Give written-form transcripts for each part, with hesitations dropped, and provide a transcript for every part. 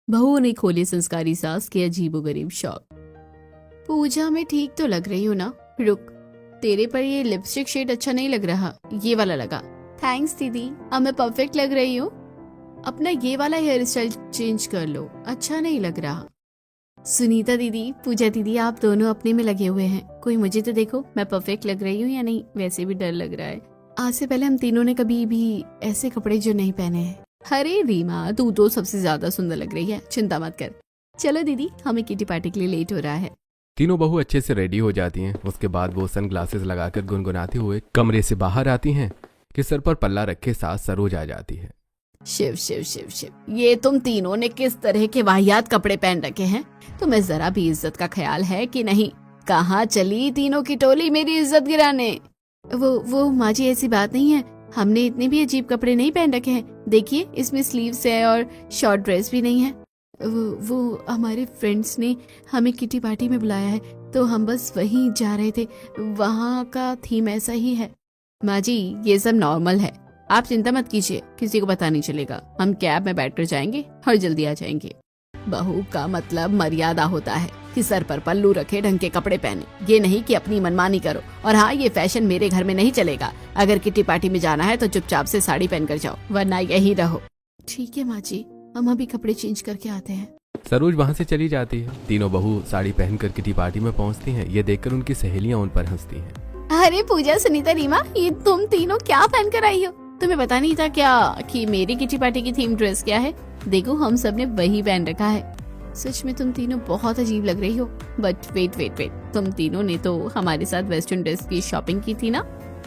बहू ने खोले संस्कारी सास के अजीबोगरीब शौक। पूजा में ठीक तो लग रही हो ना? रुक, तेरे पर ये लिपस्टिक शेड अच्छा नहीं लग रहा, ये वाला लगा। थैंक्स दीदी, अब मैं परफेक्ट लग रही हूँ। अपना ये वाला हेयर स्टाइल चेंज कर लो, अच्छा नहीं लग रहा। सुनीता दीदी, पूजा दीदी, आप दोनों अपने में लगे हुए हैं, कोई मुझे तो देखो, मैं परफेक्ट लग रही हूँ या नहीं। वैसे भी डर लग रहा है, आज से पहले हम तीनों ने कभी भी ऐसे कपड़े जो नहीं पहने हैं। अरे रीमा, तू तो सबसे ज्यादा सुंदर लग रही है, चिंता मत कर। चलो दीदी, हमें किटी पार्टी के लिए लेट हो रहा है। तीनों बहू अच्छे से रेडी हो जाती हैं। उसके बाद वो सनग्लासेस लगाकर गुनगुनाते हुए कमरे से बाहर आती हैं कि सर पर पल्ला रखे साथ सरोज आ जाती है। शिव शिव शिव शिव, ये तुम तीनों ने किस तरह के वाहियात कपड़े पहन रखे हैं? तुम्हें जरा भी इज्जत का ख्याल है कि नहीं? कहाँ चली तीनों की टोली मेरी इज्जत गिराने? वो माँ जी, ऐसी बात नहीं है, हमने इतने भी अजीब कपड़े नहीं पहन रखे हैं। देखिए, इसमें स्लीव्स है और शॉर्ट ड्रेस भी नहीं है। वो हमारे फ्रेंड्स ने हमें किटी पार्टी में बुलाया है, तो हम बस वहीं जा रहे थे, वहाँ का थीम ऐसा ही है। माँ जी, ये सब नॉर्मल है, आप चिंता मत कीजिए, किसी को पता नहीं चलेगा। हम कैब में बैठकर जाएंगे और जल्दी आ जाएंगे। बहू का मतलब मर्यादा होता है कि सर पर पल्लू रखे, ढंग के कपड़े पहने, ये नहीं कि अपनी मनमानी करो। और हाँ, ये फैशन मेरे घर में नहीं चलेगा। अगर किटी पार्टी में जाना है तो चुपचाप से साड़ी पहनकर जाओ, वरना यही रहो। ठीक है माँ जी, हम अभी कपड़े चेंज करके आते हैं। सरोज वहाँ से चली जाती है। तीनों बहू साड़ी पहनकर किटी पार्टी में पहुँचती हैं। ये देखकर उनकी सहेलियाँ उन पर हंसती हैं। अरे पूजा, सुनीता, रीमा, ये तुम तीनों क्या पहन कर आई हो? तुम्हें पता नहीं था क्या कि मेरी किटी पार्टी की थीम ड्रेस क्या है? देखो, हम सब ने वही पहन रखा है। सच में तुम तीनों बहुत अजीब लग रही हो। बट वेट, तुम तीनों ने तो हमारे साथ वेस्टर्न ड्रेस की शॉपिंग की थी ना,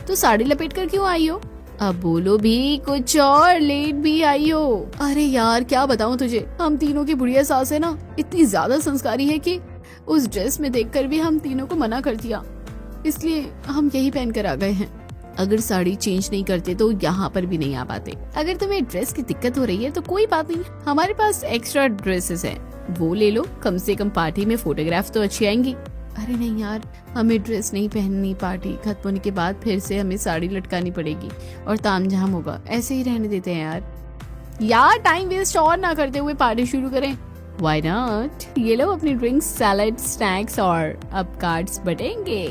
तो साड़ी लपेट कर क्यों आई हो? अब बोलो भी कुछ और, लेट भी आई हो। अरे यार, क्या बताऊं तुझे, हम तीनों की बुढ़िया सास है ना, इतनी ज्यादा संस्कारी है कि उस ड्रेस में देखकर भी हम तीनों को मना कर दिया, इसलिए हम यही पहन कर आ गए हैं। अगर साड़ी चेंज नहीं करते तो यहाँ पर भी नहीं आ पाते। अगर तुम्हें ड्रेस की दिक्कत हो रही है तो कोई बात नहीं, हमारे पास एक्स्ट्रा ड्रेसेस हैं, वो ले लो, कम से कम पार्टी में फोटोग्राफ तो अच्छी आएंगी। अरे नहीं यार, हमें ड्रेस नहीं पहननी, पार्टी खत्म होने के बाद फिर से हमें साड़ी लटकानी पड़ेगी और तामझाम होगा, ऐसे ही रहने देते हैं यार, टाइम वेस्ट और ना करते हुए पार्टी शुरू करें। Why not? ये लो अपनी ड्रिंक्स, सैलेड, स्नैक्स और अब कार्ड्स बटेंगे।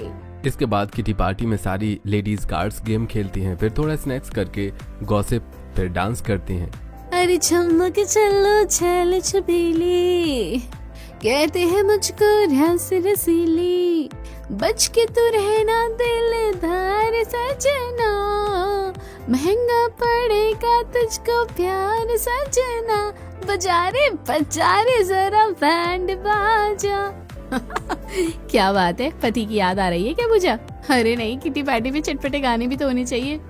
इसके बाद किटी पार्टी में सारी लेडीज कार्ड्स गेम खेलती हैं, फिर थोड़ा स्नैक्स करके गॉसिप, फिर डांस करती हैं। अरे चमक चलो छैल छबीली, कहते हैं मुझको ध्यास रसीली, बच के तू रहना दिलदार सजना, महंगा पड़ेगा तुझको प्यार सजना, बजा रे जरा बैंड बाजा। क्या बात है, पति की याद आ रही है क्या पूजा? अरे नहीं, किटी पार्टी में चटपटे गाने भी तो होने चाहिए।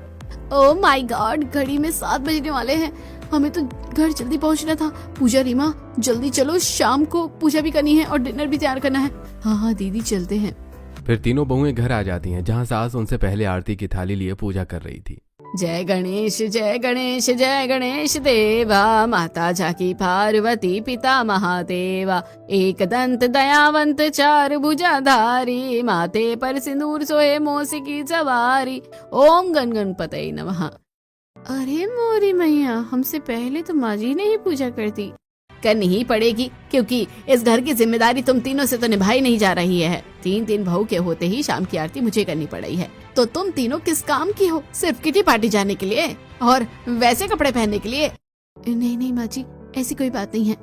ओह माय गॉड, घड़ी में 7 बजने वाले हैं, हमें तो घर जल्दी पहुंचना था। पूजा, रीमा, जल्दी चलो, शाम को पूजा भी करनी है और डिनर भी तैयार करना है। हाँ दीदी, चलते हैं। फिर तीनों बहुएं घर आ जाती हैं, जहाँ सास उनसे पहले आरती की थाली लिए पूजा कर रही थी। जय गणेश जय गणेश जय गणेश देवा, माता झाकी पार्वती पिता महादेवा, एक दंत दयावंत चार भुजाधारी, माथे पर सिंदूर सोए मोसी की सवारी, ओम गण गणपतये नमः। अरे मोरी मैया, हमसे पहले तो माँ जी ने ही पूजा करती। करनी ही पड़ेगी, क्योंकि इस घर की जिम्मेदारी तुम तीनों से तो निभाई नहीं जा रही है। 3 बहू के होते ही शाम की आरती मुझे करनी पड़ रही है, तो तुम तीनों किस काम की हो? सिर्फ किटी पार्टी जाने के लिए और वैसे कपड़े पहनने के लिए? नहीं माँ जी, ऐसी कोई बात नहीं है।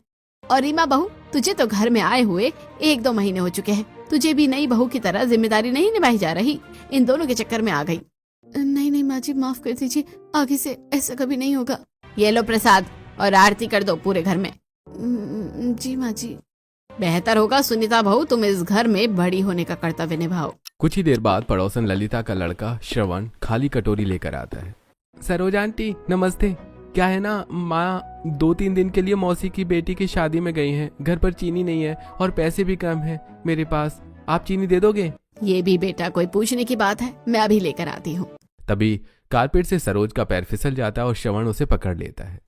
और रीमा बहू, तुझे तो घर में आए हुए 1-2 महीने हो चुके हैं, तुझे भी नई बहू की तरह जिम्मेदारी नहीं निभाई जा रही, इन दोनों के चक्कर में आ गई। नहीं माँ जी, माफ कर दीजिए, आगे से ऐसा कभी नहीं होगा। ये लो प्रसाद और आरती कर दो पूरे घर में। जी माँ जी। बेहतर होगा सुनीता बहू, तुम इस घर में बड़ी होने का कर्तव्य निभाओ। कुछ ही देर बाद पड़ोसन ललिता का लड़का श्रवण खाली कटोरी लेकर आता है। सरोज आंटी नमस्ते। क्या है ना, माँ 2-3 दिन के लिए मौसी की बेटी की शादी में गई हैं, घर पर चीनी नहीं है और पैसे भी कम है मेरे पास, आप चीनी दे दोगे? ये भी बेटा कोई पूछने की बात है, मैं अभी लेकर आती हूँ। तभी कारपेट से सरोज का पैर फिसल जाता है और श्रवण उसे पकड़ लेता है।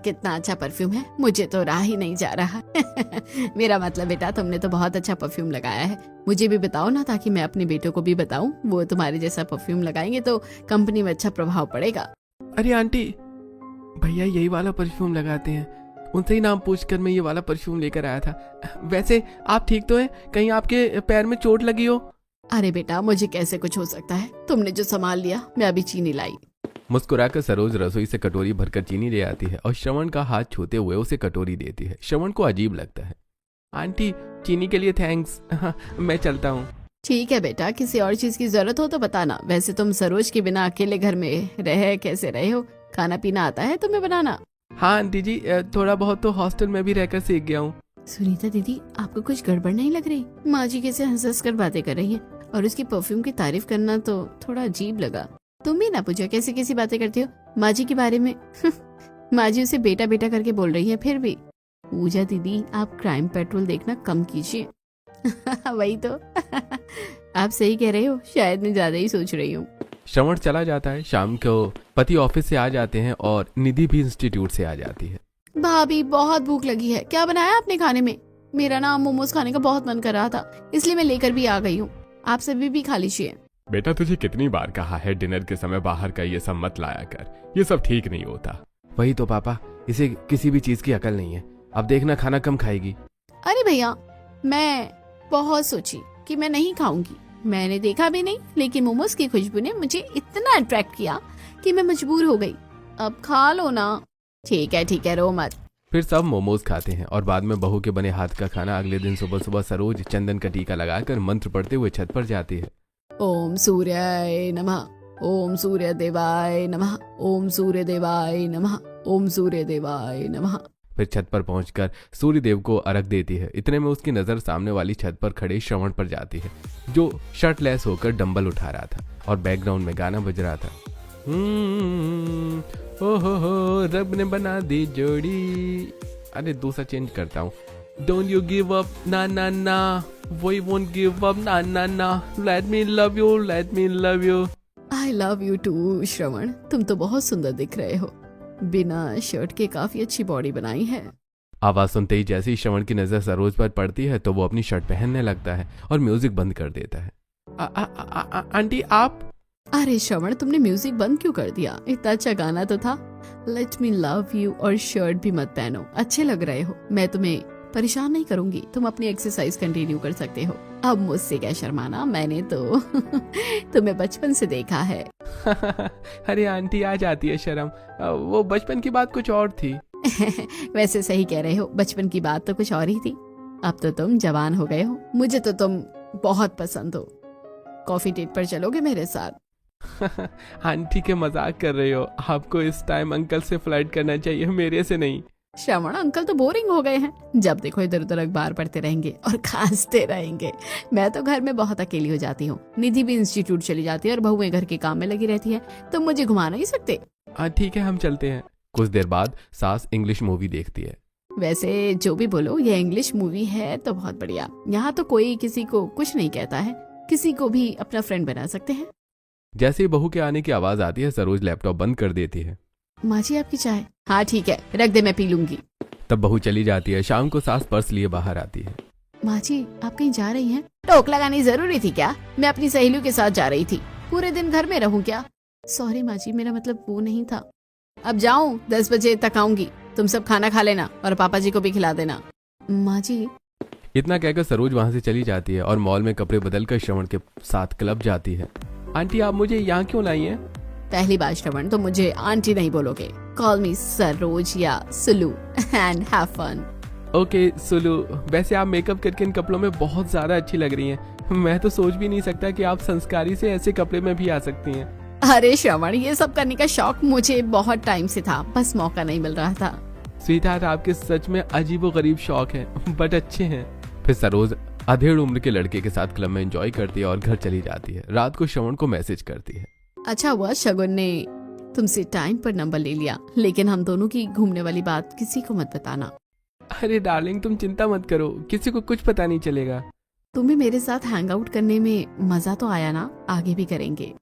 कितना अच्छा परफ्यूम है, मुझे तो रहा ही नहीं जा रहा। मेरा मतलब बेटा, तुमने तो बहुत अच्छा परफ्यूम लगाया है, मुझे भी बताओ ना, ताकि मैं अपने बेटों को भी बताऊं, वो तुम्हारे जैसा परफ्यूम लगाएंगे तो कंपनी में अच्छा प्रभाव पड़ेगा। अरे आंटी, भैया यही वाला परफ्यूम लगाते हैं, उनसे ही नाम पूछकर मैं ये वाला परफ्यूम लेकर आया था। वैसे आप ठीक तो हैं? कहीं आपके पैर में चोट लगी हो? अरे बेटा, मुझे कैसे कुछ हो सकता है, तुमने जो संभाल लिया। मैं अभी चीनी लाई। मुस्कुराकर सरोज रसोई से कटोरी भरकर चीनी ले आती है और श्रवण का हाथ छूते हुए उसे कटोरी देती है। श्रवण को अजीब लगता है। आंटी, चीनी के लिए थैंक्स। मैं चलता हूँ। ठीक है बेटा, किसी और चीज की जरूरत हो तो बताना। वैसे तुम सरोज के बिना अकेले घर में रह कैसे रहे हो? खाना पीना आता है तुम्हें बनाना? हाँ आंटी जी, थोड़ा बहुत तो हॉस्टल में भी रहकर सीख गया हूँ। सुनीता दीदी, आपको कुछ गड़बड़ नहीं लग रही? माँ जी कैसे हंस हंस कर बातें कर रही है, और उसकी परफ्यूम की तारीफ करना तो थोड़ा अजीब लगा। तुम भी ना पूछो कैसी कैसी बातें करती हो माँ जी के बारे में। माँ जी उसे बेटा बेटा करके बोल रही है फिर भी। पूजा दीदी, आप क्राइम पेट्रोल देखना कम कीजिए। वही तो। आप सही कह रहे हो, शायद मैं ज्यादा ही सोच रही हूँ। श्रवण चला जाता है। शाम को पति ऑफिस से आ जाते हैं और निधि भी इंस्टीट्यूट से आ जाती है। भाभी, बहुत भूख लगी है, क्या बनाया आपने खाने में? मेरा ना मोमोज खाने का बहुत मन कर रहा था, इसलिए मैं लेकर भी आ गई हूँ। आप सभी भी खा लीजिए। बेटा, तुझे कितनी बार कहा है डिनर के समय बाहर का ये सब मत लाया कर, ये सब ठीक नहीं होता। वही तो पापा, इसे किसी भी चीज की अकल नहीं है। अब देखना खाना कम खाएगी। अरे भैया, मैं बहुत सोची कि मैं नहीं खाऊंगी। मैंने देखा भी नहीं, लेकिन मोमोज की खुशबू ने मुझे इतना अट्रैक्ट किया कि मैं मजबूर हो गई। अब खा लो ना। ठीक है, रो मत। फिर सब मोमोज खाते हैं और बाद में बहू के बने हाथ का खाना। अगले दिन सुबह सुबह सरोज चंदन का टीका लगाकर मंत्र पढ़ते हुए छत पर जाती है। ओम सूर्याय नमः, ओम सूर्य देवाय नमः, ओम सूर्य देवाय नमः, ओम सूर्य देवाय नमः। फिर छत पर पहुंचकर सूर्य देव को अर्घ देती है। इतने में उसकी नजर सामने वाली छत पर खड़े श्रवण पर जाती है, जो शर्टलेस होकर डंबल उठा रहा था और बैकग्राउंड में गाना बज रहा था। हो रब ने बना दी जोड़ी। अरे दूसरा चेंज करता हूँ। डोंट यू गिव अप ना ना ना, वी वोंट गिव अप ना ना ना, let me love you, let me love you. I love you too Shravan, तुम तो बहुत सुंदर दिख रहे हो। बिना शर्ट के काफी अच्छी बॉडी बनाई है। आवाज सुनते ही जैसे ही श्रवण की नजर सरोज पर पड़ती है तो वो अपनी शर्ट पहनने लगता है और म्यूजिक बंद कर देता है। आंटी आप? अरे श्रवण, तुमने म्यूजिक बंद क्यों कर दिया? इतना अच्छा गाना तो था। लेट मी लव यू और शर्ट भी मत पहनो, अच्छे लग रहे हो। मैं तुम्हें परेशान नहीं करूंगी, तुम अपनी एक्सरसाइज कंटिन्यू कर सकते हो। अब मुझसे क्या शर्माना, मैंने तो तुम्हें बचपन से देखा है। अरे आंटी, आ जाती है शर्म, वो बचपन की बात कुछ और थी। वैसे सही कह रहे हो, बचपन की बात तो कुछ और ही थी। अब तो तुम जवान हो गए हो। मुझे तो तुम बहुत पसंद हो। कॉफी डेट पर चलोगे मेरे साथ? आंटी के मजाक कर रहे हो? आपको इस टाइम अंकल से फ्लर्ट करना चाहिए, मेरे से नहीं। श्रवण, अंकल तो बोरिंग हो गए हैं। जब देखो इधर उधर अखबार पढ़ते रहेंगे और खांसते रहेंगे। मैं तो घर में बहुत अकेली हो जाती हूँ। निधि भी इंस्टीट्यूट चली जाती है और बहुएं घर के काम में लगी रहती है। तुम मुझे घुमा नहीं सकते? ठीक है, हम चलते हैं। कुछ देर बाद सास इंग्लिश मूवी देखती है। वैसे जो भी बोलो, ये इंग्लिश मूवी है तो बहुत बढ़िया। यहाँ तो कोई किसी को कुछ नहीं कहता है, किसी को भी अपना फ्रेंड बना सकते हैं। जैसे ही बहू के आने की आवाज आती है, सरोज लैपटॉप बंद कर देती है। माँ जी, आपकी चाय? हाँ ठीक है, रख दे, मैं पी लूंगी। तब बहू चली जाती है। शाम को सास पर्स लिए बाहर आती है। माँ जी, आप कहीं जा रही हैं? टोक लगानी जरूरी थी क्या? मैं अपनी सहेलियों के साथ जा रही थी। पूरे दिन घर में रहूं क्या? सॉरी माँ जी, मेरा मतलब वो नहीं था। अब जाऊं? 10 बजे तक आऊंगी। तुम सब खाना खा लेना और पापा जी को भी खिला देना। माँ जी। इतना कहकर सरोज वहाँ से चली जाती है और मॉल में कपड़े बदलकर श्रवण के साथ क्लब जाती है। आंटी, आप मुझे यहाँ क्यों लाई हैं? पहली बार श्रवण, तो मुझे आंटी नहीं बोलोगे। कॉल मी सरोज या Sulu and have fun. Okay Sulu, वैसे आप मेकअप करके इन कपड़ों में बहुत ज्यादा अच्छी लग रही हैं। मैं तो सोच भी नहीं सकता कि आप संस्कारी से ऐसे कपड़े में भी आ सकती हैं। अरे श्रवण, ये सब करने का शौक मुझे बहुत टाइम से था, बस मौका नहीं मिल रहा था। स्वीटहार्ट, आपके सच में अजीबोगरीब शौक हैं, बट अच्छे हैं। फिर सरोज अधेड़ उम्र के लड़के के साथ क्लब में एंजॉय करती है और घर चली जाती है। रात को श्रवण को मैसेज करती है। अच्छा हुआ शगुन ने तुमसे टाइम पर नंबर ले लिया, लेकिन हम दोनों की घूमने वाली बात किसी को मत बताना। अरे डार्लिंग, तुम चिंता मत करो, किसी को कुछ पता नहीं चलेगा। तुम्हें मेरे साथ हैंग आउट करने में मजा तो आया ना? आगे भी करेंगे?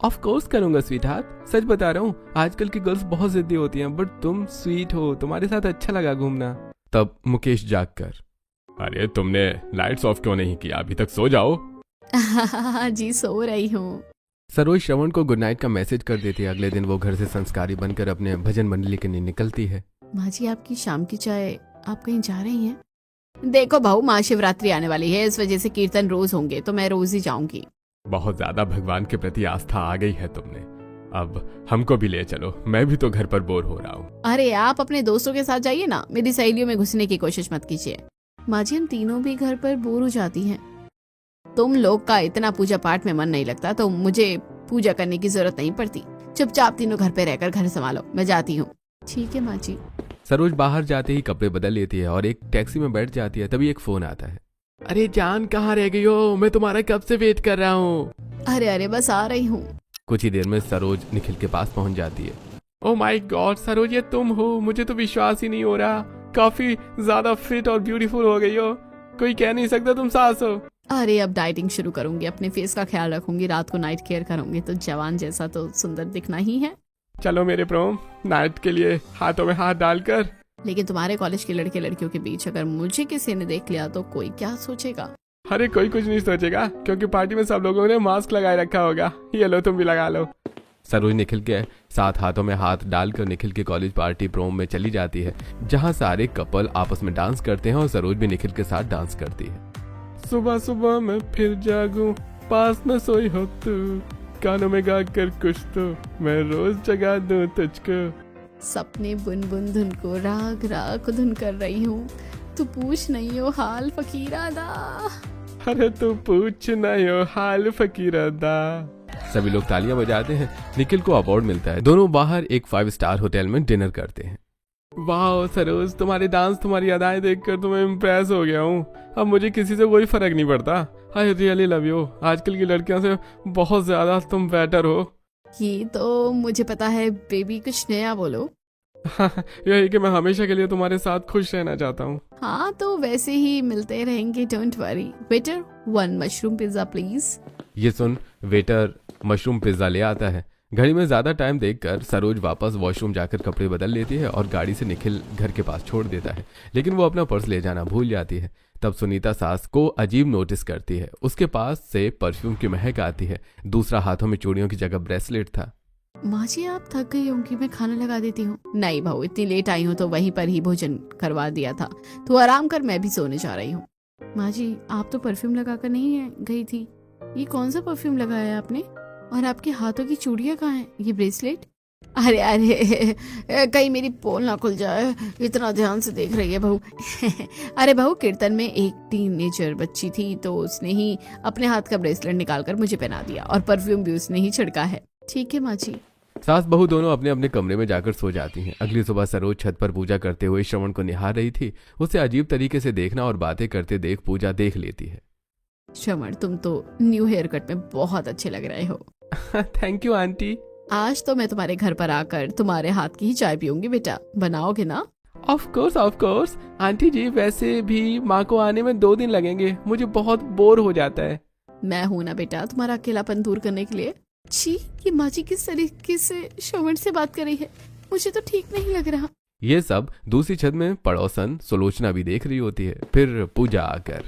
ऑफ कोर्स करूंगा स्वीटहार्ट, सच बता रहा हूँ। आजकल की गर्ल्स बहुत जिद्दी होती हैं, बट तुम स्वीट हो, तुम्हारे साथ अच्छा लगा घूमना। तब मुकेश जागकर, अरे तुमने लाइट्स ऑफ क्यों नहीं किया? अभी तक सो जाओ। जी सो रही हूँ। सरोज श्रवण को गुड नाइट का मैसेज कर देती है। अगले दिन वो घर से संस्कारी बनकर अपने भजन मंडली के लिए निकलती है। माँ जी आपकी शाम की चाय, आप कहीं जा रही हैं? देखो बहू, महाशिवरात्रि आने वाली है, इस वजह से कीर्तन रोज होंगे तो मैं रोज ही जाऊंगी। बहुत ज्यादा भगवान के प्रति आस्था आ गई है तुमने। अब हमको भी ले चलो, मैं भी तो घर पर बोर हो रहा हूँ। अरे आप अपने दोस्तों के साथ जाइए ना, मेरी सहेलियों में घुसने की कोशिश मत कीजिए। माँ जी हम तीनों भी घर पर बोर हो जाती हैं। तुम लोग का इतना पूजा पाठ में मन नहीं लगता तो मुझे पूजा करने की जरूरत नहीं पड़ती। चुपचाप तीनों घर पे रहकर घर संभालो, मैं जाती हूँ। ठीक है माँ जी। सरोज बाहर जाते ही कपड़े बदल लेती है और एक टैक्सी में बैठ जाती है। तभी एक फोन आता है। अरे जान, कहाँ रह गई हो? मैं तुम्हारा कब से वेट कर रहा हूँ। अरे अरे बस आ रही हूँ। कुछ ही देर में सरोज निखिल के पास पहुंच जाती है। ओ माय गॉड सरोज, ये तुम हो? मुझे तो विश्वास ही नहीं हो रहा। काफी ज्यादा फिट और ब्यूटीफुल हो गई हो, कोई कह नहीं सकता तुम सास हो। अरे अब डाइटिंग शुरू करूंगी, अपने फेस का ख्याल रखूंगी, रात को नाइट केयर करूंगी तो जवान जैसा तो सुंदर दिखना ही है। चलो मेरे प्रोम, नाइट के लिए हाथों में हाथ डालकर। लेकिन तुम्हारे कॉलेज के लड़के लड़कियों के बीच अगर मुझे किसी ने देख लिया तो कोई क्या सोचेगा? अरे कोई कुछ नहीं सोचेगा, क्योंकि पार्टी में सब लोगों ने मास्क लगाए रखा होगा। ये लो तुम भी लगा लो। सरोज निखिल के साथ हाथों में हाथ डालकर निखिल की कॉलेज पार्टी प्रोम में चली जाती है, जहां सारे कपल आपस में डांस करते हैं और सरोज भी निखिल के साथ डांस करती है। सुबह सुबह मैं फिर जागूं, पास में सोई हो तू, कानों में गा कर कुछ तो मैं रोज जगा दूं तुझको। सपने बुन बुन धुन को राग राग धुन कर रही हूँ, तू पूछ नहीं हो हाल फकीरा दा। अरे तू पूछ नहीं हो हाल फकीरा दा। सभी लोग तालियां बजाते हैं। निखिल को अवार्ड मिलता है। दोनों बाहर एक 5 स्टार होटल में डिनर करते हैं। वाह सरोज, तुम्हारे डांस, तुम्हारी अदाएं देखकर तो मैं इम्प्रेस हो गया हूँ। अब मुझे किसी से कोई फर्क नहीं पड़ता। I really love you. आजकल की लड़कियों से बहुत ज्यादा तुम बेटर हो। ये तो मुझे पता है बेबी, कुछ नया बोलो। यही कि मैं हमेशा के लिए तुम्हारे साथ खुश रहना चाहता हूँ। हाँ तो वैसे ही मिलते रहेंगे, don't worry. Waiter 1 mushroom pizza please. ये सुन वेटर मशरूम पिज्जा ले आता है। घड़ी में ज्यादा टाइम देखकर सरोज वापस वॉशरूम जाकर कपड़े बदल लेती है और गाड़ी से निखिल घर के पास छोड़ देता है, लेकिन वो अपना पर्स ले जाना भूल जाती है। तब सुनीता सास को अजीब नोटिस करती है। उसके पास से परफ्यूम की महक आती है। दूसरा हाथों में चूड़ियों की जगह ब्रेसलेट था। माँ जी आप थक गई होंगी, मैं खाना लगा देती हूँ। नहीं बहू, इतनी लेट आई हूँ तो वहीं पर ही भोजन करवा दिया था, तो आराम कर, मैं भी सोने जा रही हूँ। माँ जी आप तो परफ्यूम लगाकर नहीं गई थी, ये कौन सा परफ्यूम लगाया है आपने? और आपके हाथों की चूड़ियाँ कहाँ हैं? ये ब्रेसलेट? अरे अरे कहीं मेरी पोल ना खुल जाए, इतना ध्यान से देख रही है बहू। अरे बहू, कीर्तन में एक टीनेजर बच्ची थी तो उसने ही अपने हाथ का ब्रेसलेट निकालकर मुझे पहना दिया और परफ्यूम भी उसने ही छिड़का है। ठीक है माँ जी। सास बहू दोनों अपने अपने कमरे में जाकर सो जाती हैं। अगली सुबह सरोज छत पर पूजा करते हुए श्रवण को निहार रही थी। उसे अजीब तरीके से देखना और बातें करते देख पूजा देख लेती है। श्रवण तुम तो न्यू हेयर कट में बहुत अच्छे लग रहे हो। Thank you aunty. आज तो मैं तुम्हारे घर पर आकर तुम्हारे हाथ की ही चाय पीऊंगी बेटा, बनाओगे ना? ऑफ कोर्स आंटी जी, वैसे भी माँ को आने में 2 दिन लगेंगे, मुझे बहुत बोर हो जाता है। मैं हूं ना बेटा तुम्हारा अकेलापन दूर करने के लिए। छी, ये माँ जी किस तरीके से श्रवण से बात कर रही है, मुझे तो ठीक नहीं लग रहा। ये सब दूसरी छत में पड़ोसन सुलोचना भी देख रही होती है। फिर पूजा आकर,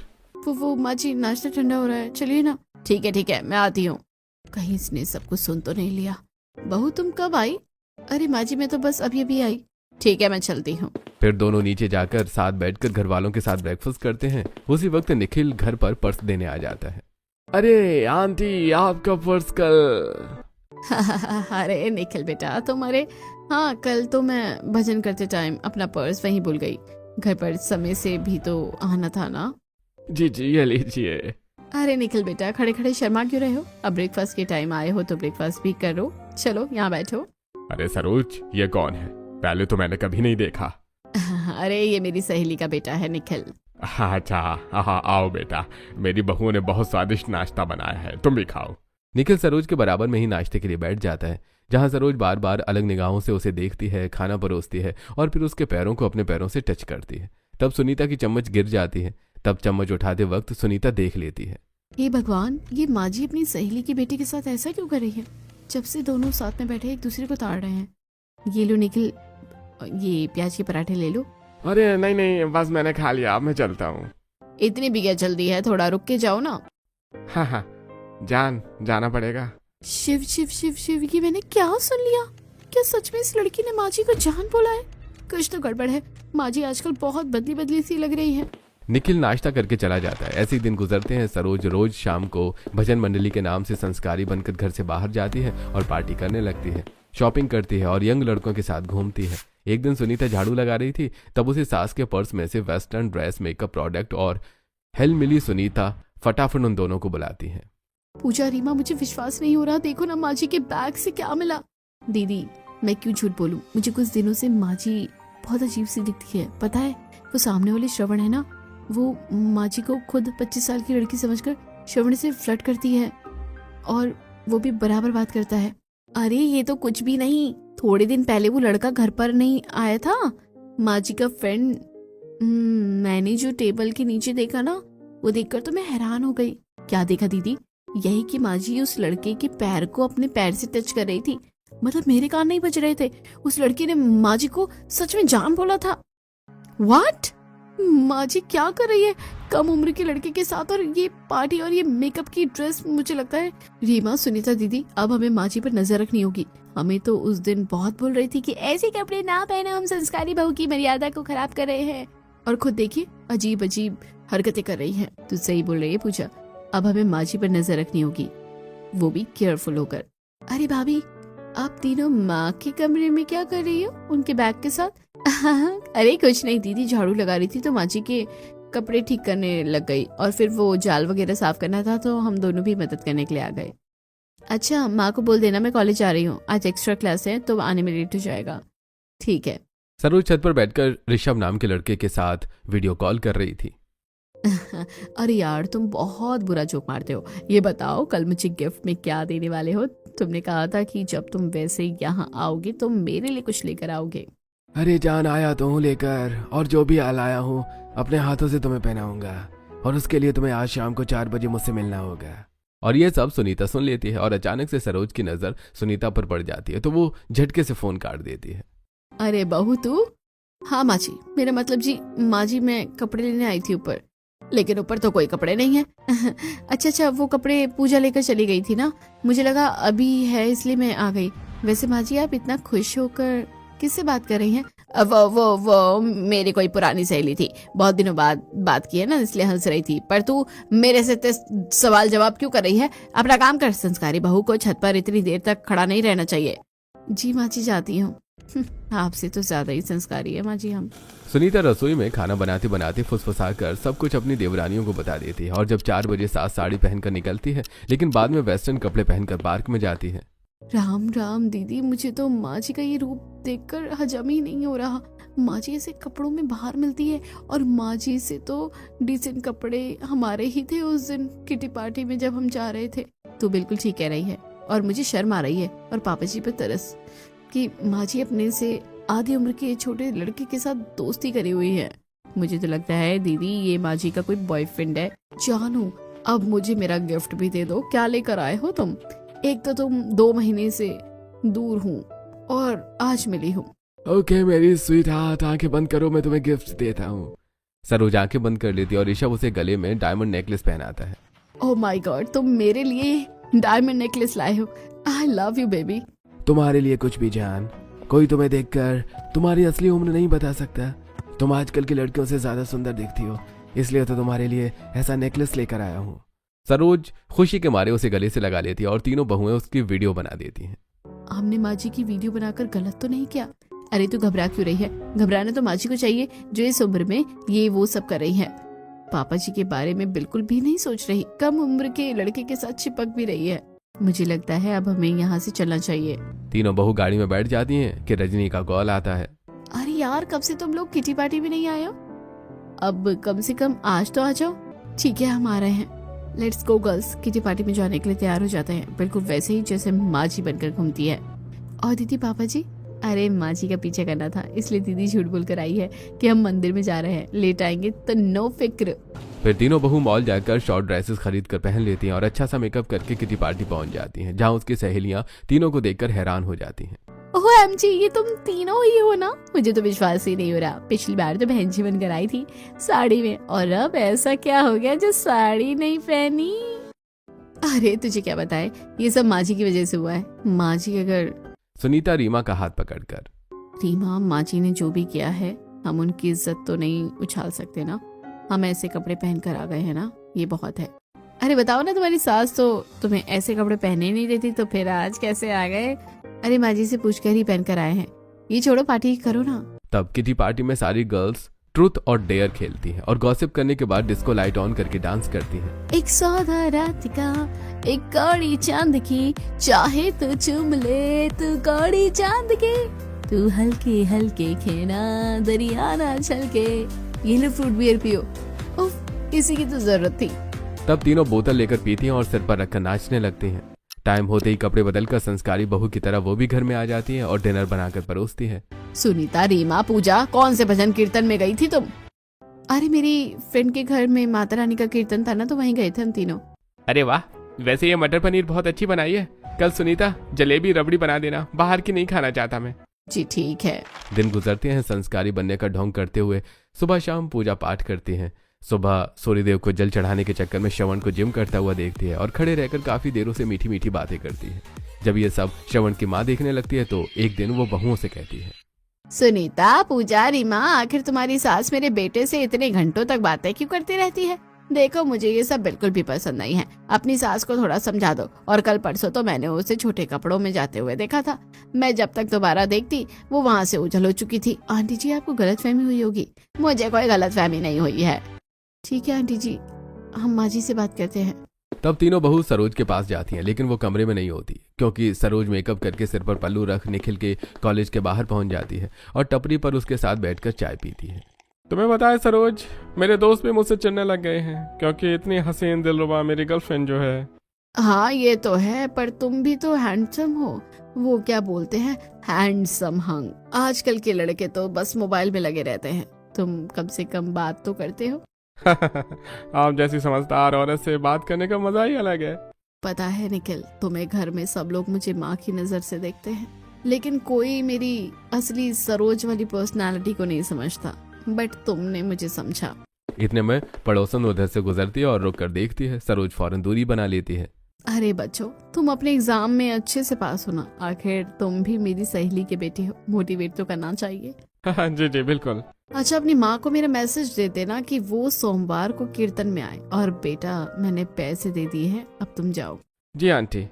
वो माँ जी नाश्ता ठंडा हो रहा है, चलिए ना। ठीक है मैं आती हूँ। कहीं इसने सब कुछ सुन तो नहीं लिया। बहू तुम कब आई? अरे माँ जी मैं तो बस अभी आई। ठीक है मैं चलती हूँ। फिर दोनों नीचे जाकर साथ बैठकर घर वालों के साथ ब्रेकफास्ट करते हैं। उसी वक्त निखिल घर पर पर्स देने आ जाता है। अरे आंटी, आपका पर्स कल। अरे निखिल बेटा तुम्हारे, हाँ कल तो मैं भजन करते टाइम अपना पर्स वहीं भूल गई। घर पर समय से भी तो आना था ना। जी ये लीजिए। अरे निखिल बेटा खड़े खड़े शर्मा क्यों रहे हो? अब ब्रेकफास्ट के टाइम आए हो तो ब्रेकफास्ट भी करो। चलो यहाँ बैठो। अरे सरोज, ये कौन है? पहले तो मैंने कभी नहीं देखा। अरे ये मेरी सहेली का बेटा है निखिल। अच्छा हाँ, आओ बेटा, मेरी बहू ने बहुत स्वादिष्ट नाश्ता बनाया है, तुम भी खाओ। निखिल सरोज के बराबर में ही नाश्ते के लिए बैठ जाता है, जहां सरोज बार बार अलग निगाहों से उसे देखती है, खाना परोसती है और फिर उसके पैरों को अपने पैरों से टच करती है। तब सुनीता की चम्मच गिर जाती है। तब चम्मच उठाते वक्त सुनीता देख लेती है। हे भगवान, ये माँ जी अपनी सहेली की बेटी के साथ ऐसा क्यों कर रही है? जब से दोनों साथ में बैठे एक दूसरे को ताड़ रहे हैं। ये लो निखिल, ये प्याज के पराठे ले लो। अरे नहीं, बस मैंने खा लिया, अब मैं चलता हूँ। इतनी भी क्या जल्दी है, थोड़ा रुक के जाओ ना। हाँ, जाना पड़ेगा। शिव शिव शिव शिव, ये मैंने क्या सुन लिया? क्या सच में इस लड़की ने माँ जी को जान बोला है? कुछ तो गड़बड़ है। माँ जी आजकल बहुत बदली बदली सी लग रही है। निखिल नाश्ता करके चला जाता है। ऐसे ही दिन गुजरते हैं। सरोज रोज शाम को भजन मंडली के नाम से संस्कारी बनकर घर से बाहर जाती है और पार्टी करने लगती है, शॉपिंग करती है और यंग लड़कों के साथ घूमती है। एक दिन सुनीता झाड़ू लगा रही थी, तब उसे सास के पर्स में से वेस्टर्न ड्रेस, मेकअप प्रोडक्ट और हेल मिली। सुनीता फटाफट उन दोनों को बुलाती है। पूजा, रीमा, मुझे विश्वास नहीं हो रहा। देखो ना माँ जी के बैग से क्या मिला। दीदी मैं क्यों झूठ बोलूं, मुझे कुछ दिनों से माँ जी बहुत अजीब सी दिखती है। पता है वो सामने वाले श्रवण है ना, वो माँ जी को खुद 25 साल की लड़की समझकर श्रवण से फ्लर्ट करती है और वो भी बराबर बात करता है। अरे ये तो कुछ भी नहीं, थोड़े दिन पहले वो लड़का घर पर नहीं आया था, माँ जी का फ्रेंड। मैंने जो टेबल के नीचे देखा ना, वो देखकर तो मैं हैरान हो गई। क्या देखा दीदी? यही कि माँ जी उस लड़के के पैर को अपने पैर से टच कर रही थी। मतलब मेरे कान नहीं बज रहे थे। उस लड़की ने माँ जी को सच में जान बोला था। व्हाट? माँ जी क्या कर रही है कम उम्र के लड़के के साथ, और ये पार्टी और ये मेकअप की ड्रेस? मुझे लगता है रीमा, सुनीता दीदी, अब हमें माँ जी पर नजर रखनी होगी। हमें तो उस दिन बहुत बोल रही थी कि ऐसे कपड़े ना पहनो, हम संस्कारी बहू की मर्यादा को खराब कर रहे हैं, और खुद देखिए अजीब अजीब हरकतें कर रही है। तू सही बोल रही है पूजा, अब हमें माँ जी पर नजर रखनी होगी, वो भी केयरफुल होकर। अरे भाभी, आप तीनों माँ के कमरे में क्या कर रही हो उनके बैग के साथ? अरे कुछ नहीं दीदी, झाड़ू लगा रही थी तो माँ जी के कपड़े ठीक करने लग गई, और फिर वो जाल वगैरह साफ करना था तो हम दोनों भी मदद करने के लिए आ गए। अच्छा, माँ को बोल देना मैं कॉलेज जा रही हूँ, आज एक्स्ट्रा क्लास है तो आने में लेट हो जाएगा। ठीक है। सरोज छत पर बैठकर ऋषभ नाम के लड़के के साथ वीडियो कॉल कर रही थी। अरे यार तुम बहुत बुरा जोक मारते हो। ये बताओ कल मुझे गिफ्ट में क्या देने वाले हो? तुमने कहा था कि जब तुम वैसे यहाँ आओगे तो मेरे लिए कुछ लेकर आओगे। अरे जान, आया तो हूँ लेकर, और जो भी लाया हूँ अपने हाथों से तुम्हें पहनाऊंगा, और उसके लिए तुम्हें आज शाम को 4 बजे मुझसे मिलना होगा। और ये सब सुनीता सुन लेती है और अचानक से सरोज की नजर सुनीता पर पड़ जाती है तो वो झटके से फोन काट देती है। अरे बहू तू? हाँ माँ जी, मेरा मतलब जी माँ जी, मैं कपड़े लेने आई थी ऊपर, लेकिन ऊपर तो कोई कपड़े नहीं है। अच्छा, वो कपड़े पूजा लेकर चली गई थी ना, मुझे लगा अभी है इसलिए मैं आ गई। वैसे माँ जी आप इतना खुश होकर किससे बात कर रही हैं? वो मेरी कोई पुरानी सहेली थी, बहुत दिनों बाद बात की है ना, इसलिए हंस रही थी। पर तू मेरे से सवाल जवाब क्यों कर रही है? अपना काम कर, संस्कारी बहू को छत पर इतनी देर तक खड़ा नहीं रहना चाहिए। जी माँ जी जाती हूँ। आपसे तो ज्यादा ही संस्कारी है माँ जी हम। सुनीता रसोई में खाना बनाते बनाते फुसफुसाकर सब कुछ अपनी देवरानियों को बता देती है और जब 4 बजे सास साड़ी पहनकर निकलती है, लेकिन बाद में वेस्टर्न कपड़े पहनकर पार्क में जाती है। राम राम दीदी, मुझे तो माँ जी का ये रूप देखकर हजम ही नहीं हो रहा। माँ जी ऐसे कपड़ों में बाहर मिलती है, और माँ जी से तो डिसेंट कपड़े हमारे ही थे उस दिन किटी पार्टी में जब हम जा रहे थे। तो बिल्कुल ठीक कह रही है, और मुझे शर्म आ रही है और पापा जी पे तरस कि माँ जी अपने से आधी उम्र के छोटे लड़के के साथ दोस्ती करी हुई है। मुझे तो लगता है दीदी ये माँ जी का कोई बॉयफ्रेंड है। जानू, अब मुझे मेरा गिफ्ट भी दे दो। क्या लेकर आए हो तुम? एक तो तुम 2 महीने से दूर हूँ और आज मिली हूँ। ओके मेरी स्वीट हार्ट, आंखें बंद करो, मैं तुम्हें गिफ्ट देता हूँ। सरोज आंखें बंद कर लेती है और ऋषभ उसे गले में डायमंड नेकलेस पहनाता है। ओह माय गॉड, तुम मेरे लिए डायमंड नेकलेस लाए हो। आई लव यू बेबी। तुम्हारे लिए कुछ भी जान, कोई तुम्हें देखकर तुम्हारी असली उम्र नहीं बता सकता। तुम आजकल की लड़कियों से ज्यादा सुंदर दिखती हो, इसलिए तो तुम्हारे लिए ऐसा नेकलेस लेकर आया हूँ। सरोज खुशी के मारे उसे गले से लगा लेती है और तीनों बहुएं उसकी वीडियो बना देती हैं। हमने माँ जी की वीडियो बनाकर गलत तो नहीं किया? अरे तू घबरा क्यों रही है? घबराना तो माँ जी को चाहिए जो इस उम्र में ये वो सब कर रही है। पापा जी के बारे में बिल्कुल भी नहीं सोच रही, कम उम्र के लड़के के साथ चिपक भी रही है। मुझे लगता है अब हमें यहाँ से चलना चाहिए। तीनों बहू गाड़ी में बैठ जाती हैं कि रजनी का कॉल आता है। अरे यार, कब से तुम लोग किटी पार्टी में नहीं आए हो? अब कम से कम आज तो आ जाओ। ठीक है, हम आ रहे हैं। Let's go girls. Kitty party में जाने के लिए तैयार हो जाते हैं, बिल्कुल वैसे ही जैसे माँ जी बनकर घूमती है। और दीदी पापा जी? अरे माँ जी का पीछे करना था, इसलिए दीदी झूठ बोल कर आई है कि हम मंदिर में जा रहे हैं, लेट आएंगे तो नो फिक्र। फिर तीनों बहू मॉल जाकर शॉर्ट ड्रेसेस खरीद कर पहन लेती हैं और अच्छा सा मेकअप करके किटी पार्टी पहुंच जाती हैं, जहां उसकी सहेलियां तीनों को देखकर हैरान हो जाती हैं। ओह एमजी, ये तुम तीनों ही हो ना? मुझे तो विश्वास ही नहीं हो रहा। पिछली बार तो बहन जी बनकर आई थी साड़ी में, और अब ऐसा क्या हो गया जो साड़ी नहीं पहनी? अरे तुझे क्या बताए, ये सब माँ जी की वजह से हुआ है। माँ जी अगर... सुनीता रीमा का हाथ पकड़कर, रीमा, माँ जी ने जो भी किया है हम उनकी इज्जत तो नहीं उछाल सकते ना। हम ऐसे कपड़े पहन कर आ गए हैं ना, ये बहुत है। अरे बताओ ना, तुम्हारी सास तो तुम्हें ऐसे कपड़े पहने नहीं देती, तो फिर आज कैसे आ गए? अरे माँ जी से पूछकर ही पहन कर आए हैं। ये छोड़ो, पार्टी करो ना। तब किटी पार्टी में सारी गर्ल्स ट्रूथ और डेयर खेलती हैं और गॉसिप करने के बाद डिस्को लाइट ऑन करके डांस करती हैं। एक सौदा रात का, एक कौड़ी चांद की, चाहे तो चूम ले तू कौड़ी चांद के, तू हल्के हल्के खेना दरिया ना छलके, ये लो फ्रूट बियर पियो। उफ, इसी की तो जरूरत थी। तब तीनों बोतल लेकर पीती हैं और सिर पर रखकर नाचने लगती हैं। टाइम होते ही कपड़े बदलकर संस्कारी बहू की तरह वो भी घर में आ जाती है और डिनर बनाकर परोसती है। सुनीता, रीमा, पूजा, कौन से भजन कीर्तन में गई थी तुम? अरे मेरी फ्रेंड के घर में माता रानी का कीर्तन था ना, तो वहीं गए थे हम तीनों। अरे वाह, वैसे ये मटर पनीर बहुत अच्छी बनाई है। कल सुनीता जलेबी रबड़ी बना देना, बाहर की नहीं खाना चाहता मैं। जी ठीक है। दिन गुजरते हैं संस्कारी बनने का ढोंग करते हुए। सुबह शाम पूजा पाठ करती हैं। सुबह सूर्यदेव को जल चढ़ाने के चक्कर में श्रवण को जिम करता हुआ देखती है और खड़े रहकर काफी देरों से मीठी मीठी बातें करती है। जब ये सब श्रवण की माँ देखने लगती है तो एक दिन वो बहुओं से कहती है, सुनीता, पूजा, रीमा, आखिर तुम्हारी सास मेरे बेटे से इतने घंटों तक बातें क्यों करती रहती है? देखो, मुझे ये सब बिल्कुल भी पसंद नहीं है। अपनी सास को थोड़ा समझा दो। और कल परसों तो मैंने उसे छोटे कपड़ों में जाते हुए देखा था। मैं जब तक दोबारा देखती वो वहाँ से उछल हो चुकी थी। आंटी जी, आपको गलतफहमी हुई होगी। मुझे कोई गलतफहमी नहीं हुई है। ठीक है आंटी जी, हम माँ जी से बात करते हैं। तब तीनों बहू सरोज के पास जाती हैं, लेकिन वो कमरे में नहीं होती क्योंकि सरोज मेकअप करके सिर पर पल्लू रख निखिल के कॉलेज के बाहर पहुंच जाती है और टपरी पर उसके साथ बैठकर चाय पीती है। तुम्हें पता है सरोज, मेरे दोस्त भी मुझसे चिढ़ने लग गए हैं क्योंकि इतनी हसीन दिलरुबा मेरी गर्लफ्रेंड जो है। हाँ ये तो है, पर तुम भी तो हैंडसम हो। वो क्या बोलते हैं, हैंडसम हंग। आजकल के लड़के तो बस मोबाइल में लगे रहते हैं। तुम कम से कम बात तो करते हो। आप जैसी समझदार औरत से बात करने का मजा ही अलग है। पता है निखिल, तुम्हें घर में सब लोग मुझे माँ की नजर से देखते हैं, लेकिन कोई मेरी असली सरोज वाली पर्सनालिटी को नहीं समझता। बट तुमने मुझे समझा। इतने में पड़ोसन उधर से गुजरती है और रुक कर देखती है। सरोज फौरन दूरी बना लेती है। अरे बच्चों, तुम अपने एग्जाम में अच्छे से पास होना। आखिर तुम भी मेरी सहेली के बेटी हो, मोटिवेट तो करना चाहिए। जी जी बिल्कुल। अच्छा, अपनी माँ को मेरा मैसेज दे देना कि वो सोमवार को कीर्तन में आए। और बेटा, मैंने पैसे दे दिए हैं, अब तुम जाओ। जी आंटी।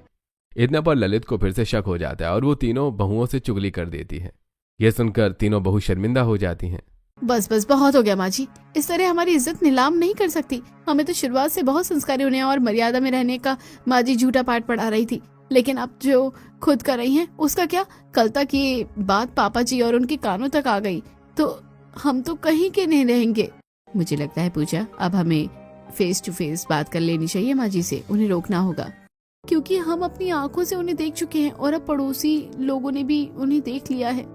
इतने पर ललित को फिर से शक हो जाता है और वो तीनों बहुओं से चुगली कर देती है। ये सुनकर तीनों बहू शर्मिंदा हो जाती हैं। बस बस, बहुत हो गया माँ जी। इस तरह हमारी इज्जत नीलाम नहीं कर सकती। हमें तो शुरुआत से बहुत संस्कारी होने और मर्यादा में रहने का माँ जी झूठा पाठ पढ़ा रही थी, लेकिन अब जो खुद कर रही हैं उसका क्या? कल तक ये बात पापा जी और उनके कानों तक आ गई तो हम तो कहीं के नहीं रहेंगे। मुझे लगता है पूजा, अब हमें फेस टू फेस बात कर लेनी चाहिए माँ जी से। उन्हें रोकना होगा, क्योंकि हम अपनी आंखों से उन्हें देख चुके हैं और अब पड़ोसी लोगों ने भी उन्हें देख लिया है।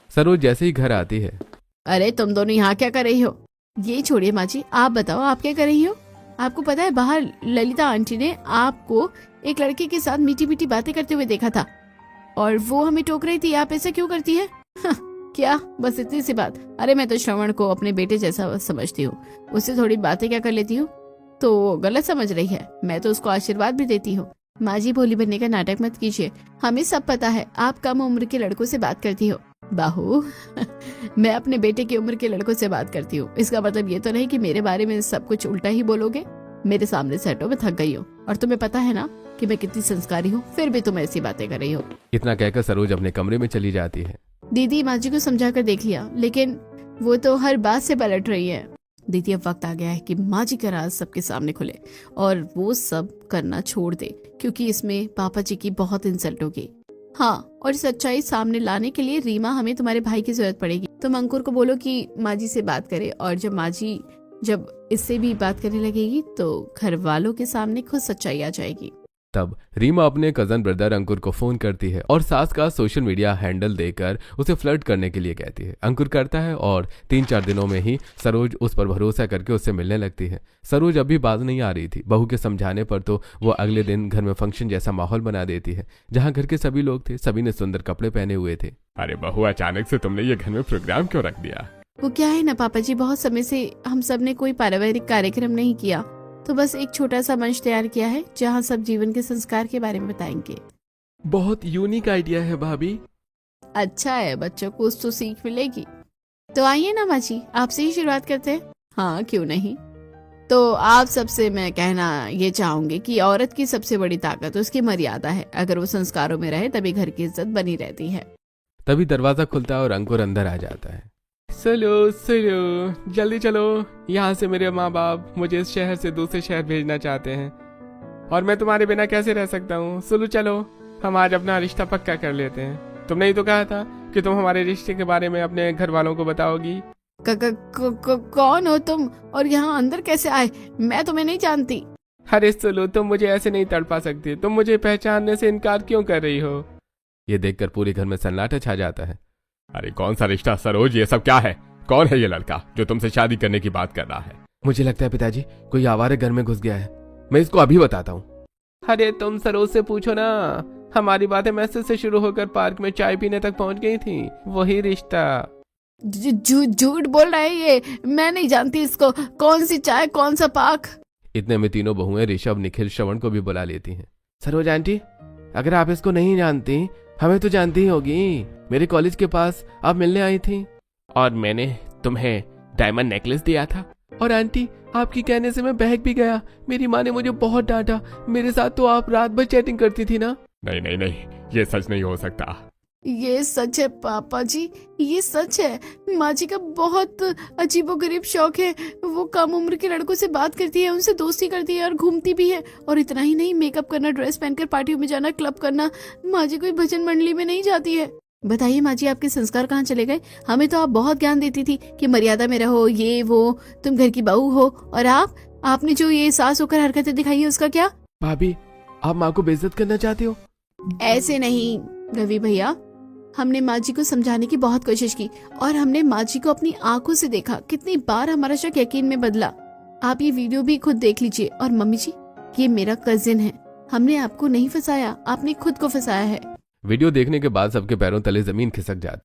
सरोज जैसे ही घर आती है, अरे तुम दोनों यहाँ क्या कर रही हो? ये छोड़िए माँ जी, आप बताओ आप क्या कर रही हो? आपको पता है बाहर ललिता आंटी ने आपको एक लड़के के साथ मीठी मीठी बातें करते हुए देखा था और वो हमें टोक रही थी, आप ऐसा क्यों करती है? क्या बस इतनी सी बात? अरे मैं तो श्रवण को अपने बेटे जैसा समझती हूँ, उससे थोड़ी बातें क्या कर लेती हूँ तो वो गलत समझ रही है। मैं तो उसको आशीर्वाद भी देती हूँ। माँ जी, भोली बनने का नाटक मत कीजिए। हमें सब पता है आप कम उम्र के लड़कों से बात करती हो। बाहू मैं अपने बेटे की उम्र के लड़कों से बात करती हूँ, इसका मतलब ये तो नहीं कि मेरे बारे में सब कुछ उल्टा ही बोलोगे। मेरे सामने से हटो, मैं थक गई हूँ। और तुम्हें पता है ना कि मैं कितनी संस्कारी हूँ, फिर भी तुम ऐसी बातें कर रही हो। इतना कहकर सरोज अपने कमरे में चली जाती है। दीदी, माँ जी को समझा कर देख लिया, लेकिन वो तो हर बात से पलट रही है। दीदी, अब वक्त आ गया है कि माँ जी का राज सबके सामने खुले और वो सब करना छोड़ दे, क्योंकि इसमें पापा जी की बहुत इंसल्ट होगी। हाँ, और सच्चाई सामने लाने के लिए रीमा, हमें तुम्हारे भाई की जरूरत पड़ेगी। तुम अंकुर को बोलो कि माँ जी से बात करे, और जब माँ जी इससे भी बात करने लगेगी तो घर वालों के सामने खुद सच्चाई आ जाएगी। तब रीमा अपने कजन ब्रदर अंकुर को फोन करती है और सास का सोशल मीडिया हैंडल देकर उसे फ्लर्ट करने के लिए कहती है। अंकुर करता है और 3-4 दिनों में ही सरोज उस पर भरोसा करके उससे मिलने लगती है। सरोज अभी बाज नहीं आ रही थी। बहू के समझाने पर तो वो अगले दिन घर में फंक्शन जैसा माहौल बना देती है, जहाँ घर के सभी लोग थे। सभी ने सुंदर कपड़े पहने हुए थे। अरे बहू, अचानक से तुमने ये घर में प्रोग्राम क्यों रख दिया? वो क्या है ना पापा जी, बहुत समय से हम सब ने कोई पारिवारिक कार्यक्रम नहीं किया, तो बस एक छोटा सा मंच तैयार किया है जहाँ सब जीवन के संस्कार के बारे में बताएंगे। बहुत यूनिक आइडिया है भाभी। अच्छा है, बच्चों को कुछ तो सीख मिलेगी। तो आइए ना माँ जी, आपसे ही शुरुआत करते हैं। हाँ क्यों नहीं। तो आप सबसे मैं कहना ये चाहूंगी कि औरत की सबसे बड़ी ताकत उसकी मर्यादा है। अगर वो संस्कारों में रहे तभी घर की इज्जत बनी रहती है। तभी दरवाजा खुलता है और अंकुर अंदर आ जाता है। चलो चलो जल्दी चलो, यहाँ से मेरे माँ बाप मुझे इस शहर से दूसरे शहर भेजना चाहते हैं और मैं तुम्हारे बिना कैसे रह सकता हूँ। सुलू चलो, हम आज अपना रिश्ता पक्का कर लेते हैं। तुमने ही तो कहा था कि तुम हमारे रिश्ते के बारे में अपने घर वालों को बताओगी। कौन हो तुम और यहाँ अंदर कैसे आए? मैं तुम्हें नहीं जानती। अरे सुलू, तुम मुझे ऐसे नहीं तड़पा सकती। तुम मुझे पहचानने से इनकार क्यों कर रही हो? ये देखकर पूरे घर में सन्नाटा छा जाता है। अरे कौन सा रिश्ता सरोज, ये सब क्या है? कौन है ये लड़का जो तुमसे शादी करने की बात कर रहा है? मुझे लगता है पिताजी कोई आवारा घर में घुस गया है, मैं इसको अभी बताता हूँ। अरे तुम सरोज से पूछो ना, हमारी बातें मैसेज से शुरू होकर पार्क में चाय पीने तक पहुंच गई थी। वही रिश्ता। झूठ बोल रहा है ये, मैं नहीं जानती इसको। कौन सी चाय, कौन सा पार्क? इतने में तीनों बहुएं ऋषभ, निखिल, श्रवण को भी बुला लेती हैं। सरोज आंटी, अगर आप इसको नहीं जानती, हमें तो जानती ही होगी। मेरे कॉलेज के पास आप मिलने आई थी और मैंने तुम्हें डायमंड नेकलेस दिया था। और आंटी, आपकी कहने से मैं बहक भी गया। मेरी माँ ने मुझे बहुत डांटा। मेरे साथ तो आप रात भर चैटिंग करती थी ना। नहीं नहीं नहीं, ये सच नहीं हो सकता। ये सच है पापा जी, ये सच है। माँ जी का बहुत अजीबोगरीब शौक है। वो कम उम्र के लड़कों से बात करती है, उनसे दोस्ती करती है और घूमती भी है। और इतना ही नहीं, मेकअप करना, ड्रेस पहनकर पार्टियों में जाना, क्लब करना। माँ जी कोई भजन मंडली में नहीं जाती है। बताइए माँ जी, आपके संस्कार कहाँ चले गए? हमें तो आप बहुत ज्ञान देती थी कि मर्यादा में रहो, ये वो, तुम घर की बहू हो। और आपने जो ये सास होकर हरकतें दिखाई है, उसका क्या? भाभी, आप माँ को बेइज्जत करना चाहते हो? ऐसे नहीं रवि भैया, हमने माँ जी को समझाने की बहुत कोशिश की और हमने माँ जी को अपनी आंखों से देखा। कितनी बार हमारा शक यकीन में बदला। आप ये वीडियो भी खुद देख लीजिए। और मम्मी जी, ये मेरा कजिन है। हमने आपको नहीं फंसाया, आपने खुद को फंसाया है। वीडियो देखने के बाद सबके पैरों तले जमीन खिसक जाती।